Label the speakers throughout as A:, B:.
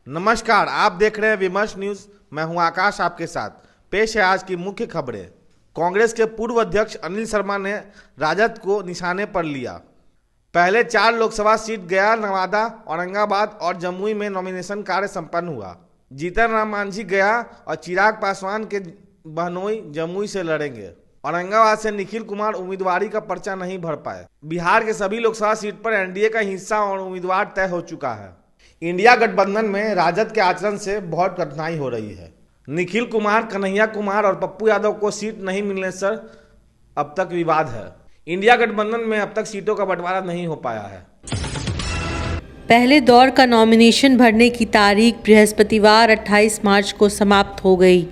A: नमस्कार, आप देख रहे हैं विमर्श न्यूज। मैं हूं आकाश, आपके साथ पेश है आज की मुख्य खबरें। कांग्रेस के पूर्व अध्यक्ष अनिल शर्मा ने राजद को निशाने पर लिया। पहले 4 लोकसभा सीट गया, नवादा, औरंगाबाद और जमुई में नॉमिनेशन कार्य संपन्न हुआ। जीतन राम मांझी गया और चिराग पासवान के बहनोई जमुई से लड़ेंगे। औरंगाबाद से निखिल कुमार उम्मीदवारी का पर्चा नहीं भर पाए। बिहार के सभी लोकसभा सीट पर एनडीए का हिस्सा और उम्मीदवार तय हो चुका है। इंडिया गठबंधन में राजद के आचरण से बहुत कठिनाई हो रही है। निखिल कुमार, कन्हैया कुमार और पप्पू यादव को सीट नहीं मिलने से अब तक विवाद है। इंडिया गठबंधन में अब तक सीटों का बंटवारा नहीं हो पाया है।
B: पहले दौर का नॉमिनेशन भरने की तारीख बृहस्पतिवार 28 मार्च को समाप्त हो गई।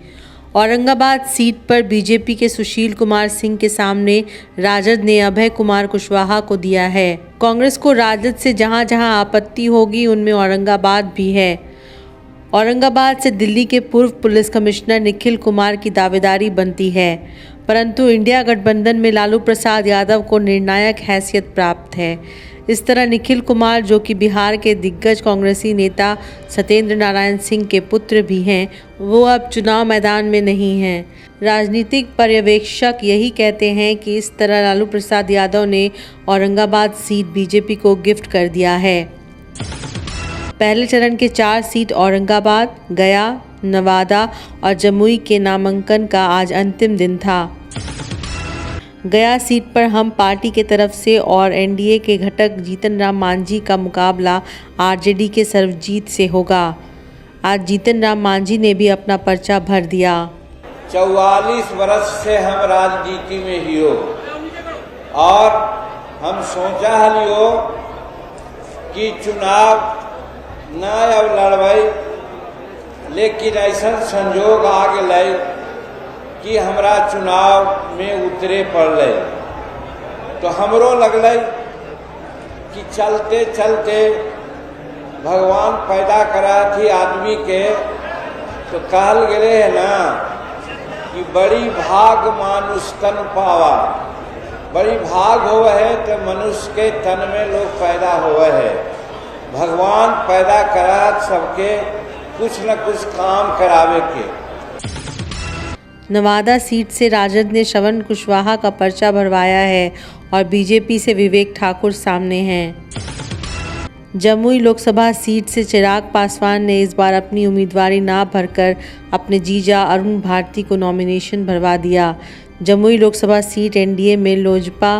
B: औरंगाबाद सीट पर बीजेपी के सुशील कुमार सिंह के सामने राजद ने अभय कुमार कुशवाहा को दिया है। कांग्रेस को राजद से जहां जहां आपत्ति होगी उनमें औरंगाबाद भी है। औरंगाबाद से दिल्ली के पूर्व पुलिस कमिश्नर निखिल कुमार की दावेदारी बनती है, परंतु इंडिया गठबंधन में लालू प्रसाद यादव को निर्णायक हैसियत प्राप्त है। इस तरह निखिल कुमार, जो कि बिहार के दिग्गज कांग्रेसी नेता सत्येंद्र नारायण सिंह के पुत्र भी हैं, वो अब चुनाव मैदान में नहीं हैं। राजनीतिक पर्यवेक्षक यही कहते हैं कि इस तरह लालू प्रसाद यादव ने औरंगाबाद सीट बीजेपी को गिफ्ट कर दिया है। पहले चरण के 4 सीट औरंगाबाद, गया, नवादा और जमुई के नामांकन का आज अंतिम दिन था। गया सीट पर हम पार्टी के तरफ से और एनडीए के घटक जीतन राम मांझी का मुकाबला आरजेडी के सर्वजीत से होगा। आज जीतन राम मांझी ने भी अपना पर्चा भर दिया।
C: 44 वर्ष से हम राजनीति में ही हो और हम सोचा हलियो कि चुनाव न अब लड़बई, लेकिन ऐसा संजोग आ गए कि हमरा चुनाव में उतरे पड़े। तो हमरो लगल कि चलते चलते भगवान पैदा करा थी आदमी के, तो कहल गए है ना कि बड़ी भाग मानुष तन पावा। बड़ी भाग होवे है तो मनुष्य के तन में लोग पैदा होवे है। भगवान पैदा करा सबके कुछ न कुछ काम करावे के।
B: नवादा सीट से राजद ने श्रवण कुशवाहा का पर्चा भरवाया है और बीजेपी से विवेक ठाकुर सामने हैं। जमुई लोकसभा सीट से चिराग पासवान ने इस बार अपनी उम्मीदवारी ना भरकर अपने जीजा अरुण भारती को नॉमिनेशन भरवा दिया। जमुई लोकसभा सीट एनडीए में लोजपा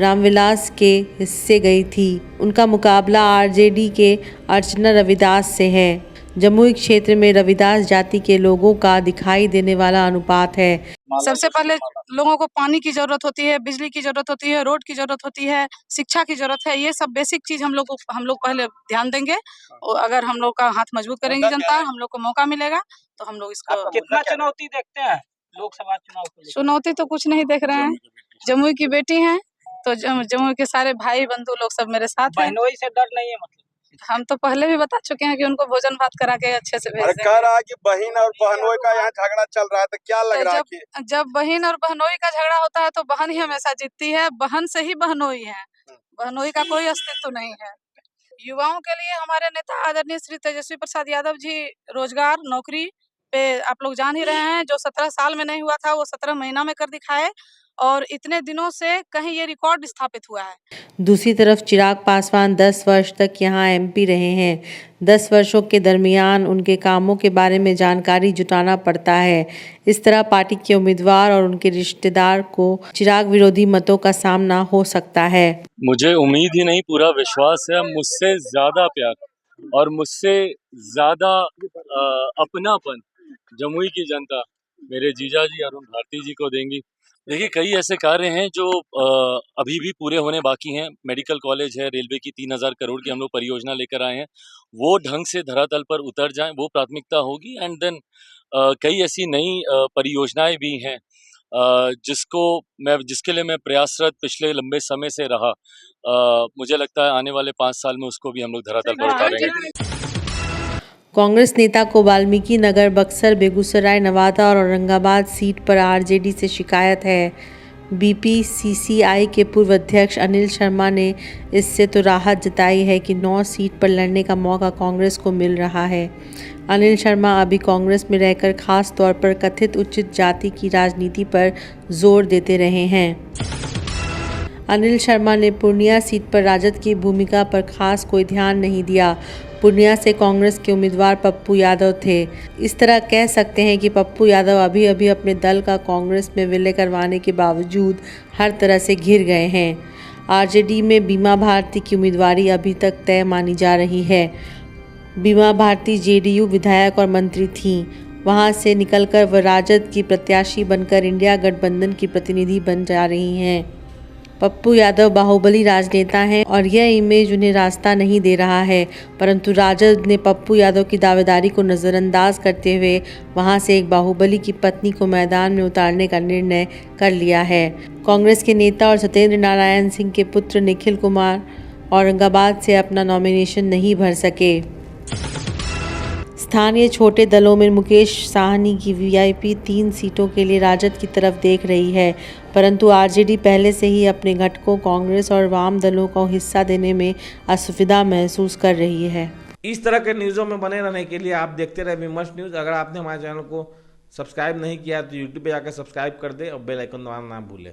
B: रामविलास के हिस्से गई थी। उनका मुकाबला आरजेडी के अर्चना रविदास से है। जमुई क्षेत्र में रविदास जाति के लोगों का दिखाई देने वाला अनुपात है।
D: सबसे पहले लोगों को पानी की जरूरत होती है, बिजली की जरूरत होती है, रोड की जरूरत होती है, शिक्षा की जरूरत है। ये सब बेसिक चीज हम लोग पहले ध्यान देंगे। और अगर हम लोग का हाथ मजबूत करेंगे जनता, हम लोग को मौका मिलेगा तो हम लोग इसको।
E: कितना चुनौती देखते हैं लोकसभा चुनाव को?
D: चुनौती तो कुछ नहीं देख रहे हैं। जमुई की बेटी है तो जमुई के सारे भाई बंधु लोग सब मेरे साथ हैं।
E: बहनोई से डर नहीं है? मतलब
D: हम तो पहले भी बता चुके हैं कि उनको भोजन भात करा के अच्छे से भेज देंगे।
F: कह रहा है कि बहन और बहनोई का यहाँ झगड़ा चल रहा है, तो क्या लग रहा है कि
D: जब बहन और बहनोई का झगड़ा होता है तो बहन ही हमेशा जीतती है। बहन से ही बहनोई है, बहनोई का कोई अस्तित्व नहीं है। युवाओं के लिए हमारे नेता आदरणीय श्री तेजस्वी प्रसाद यादव जी रोजगार नौकरी पे आप लोग जान ही रहे हैं। जो 17 साल में नहीं हुआ था वो 17 महीना में कर दिखाए और इतने दिनों से कहीं ये रिकॉर्ड स्थापित हुआ है।
B: दूसरी तरफ चिराग पासवान 10 वर्ष तक यहाँ एमपी रहे हैं। 10 वर्षों के दरमियान उनके कामों के बारे में जानकारी जुटाना पड़ता है। इस तरह पार्टी के उम्मीदवार और उनके रिश्तेदार को चिराग विरोधी मतों का सामना हो सकता है।
G: मुझे उम्मीद ही नहीं, पूरा विश्वास है। मुझसे ज़्यादा प्यार और मुझसे ज़्यादा अपनापन जमुई की जनता मेरे जीजा जी अरुण भारती जी को देंगी। देखिए, कई ऐसे कार्य हैं जो अभी भी पूरे होने बाकी हैं। मेडिकल कॉलेज है, रेलवे की 3000 करोड़ की हम लोग परियोजना लेकर आए हैं। वो ढंग से धरातल पर उतर जाएं, वो प्राथमिकता होगी। एंड देन कई ऐसी नई परियोजनाएं भी हैं जिसके लिए मैं प्रयासरत पिछले लंबे समय से रहा। मुझे लगता है आने वाले 5 साल में उसको भी हम लोग धरातल पर उतारेंगे।
B: कांग्रेस नेता को वाल्मीकि नगर, बक्सर, बेगूसराय, नवादा और औरंगाबाद सीट पर आरजेडी से शिकायत है। बीपीसीसीआई के पूर्व अध्यक्ष अनिल शर्मा ने इससे तो राहत जताई है कि 9 सीट पर लड़ने का मौका कांग्रेस को मिल रहा है। अनिल शर्मा अभी कांग्रेस में रहकर खास तौर पर कथित उच्च जाति की राजनीति पर जोर देते रहे हैं। अनिल शर्मा ने पूर्णिया सीट पर राजद की भूमिका पर खास कोई ध्यान नहीं दिया। पूर्णिया से कांग्रेस के उम्मीदवार पप्पू यादव थे। इस तरह कह सकते हैं कि पप्पू यादव अभी अभी अपने दल का कांग्रेस में विलय करवाने के बावजूद हर तरह से घिर गए हैं। आरजेडी में बीमा भारती की उम्मीदवारी अभी तक तय मानी जा रही है। बीमा भारती जेडीयू विधायक और मंत्री थीं। वहां से निकलकर वह राजद की प्रत्याशी बनकर इंडिया गठबंधन की प्रतिनिधि बन जा रही हैं। पप्पू यादव बाहुबली राजनेता हैं और यह इमेज उन्हें रास्ता नहीं दे रहा है, परंतु राजद ने पप्पू यादव की दावेदारी को नज़रअंदाज करते हुए वहां से एक बाहुबली की पत्नी को मैदान में उतारने का निर्णय कर लिया है। कांग्रेस के नेता और सत्येंद्र नारायण सिंह के पुत्र निखिल कुमार औरंगाबाद से अपना नॉमिनेशन नहीं भर सके। स्थानीय छोटे दलों में मुकेश साहनी की वीआईपी 3 सीटों के लिए राजद की तरफ देख रही है, परंतु आरजेडी पहले से ही अपने घटकों कांग्रेस और वाम दलों को हिस्सा देने में असुविधा महसूस कर रही है।
A: इस तरह के न्यूज़ों में बने रहने के लिए आप देखते रहे विमर्श न्यूज़। अगर आपने हमारे चैनल को सब्सक्राइब नहीं किया तो यूट्यूब पे जाकर सब्सक्राइब कर दे और बेल आइकन दबाना ना भूलें।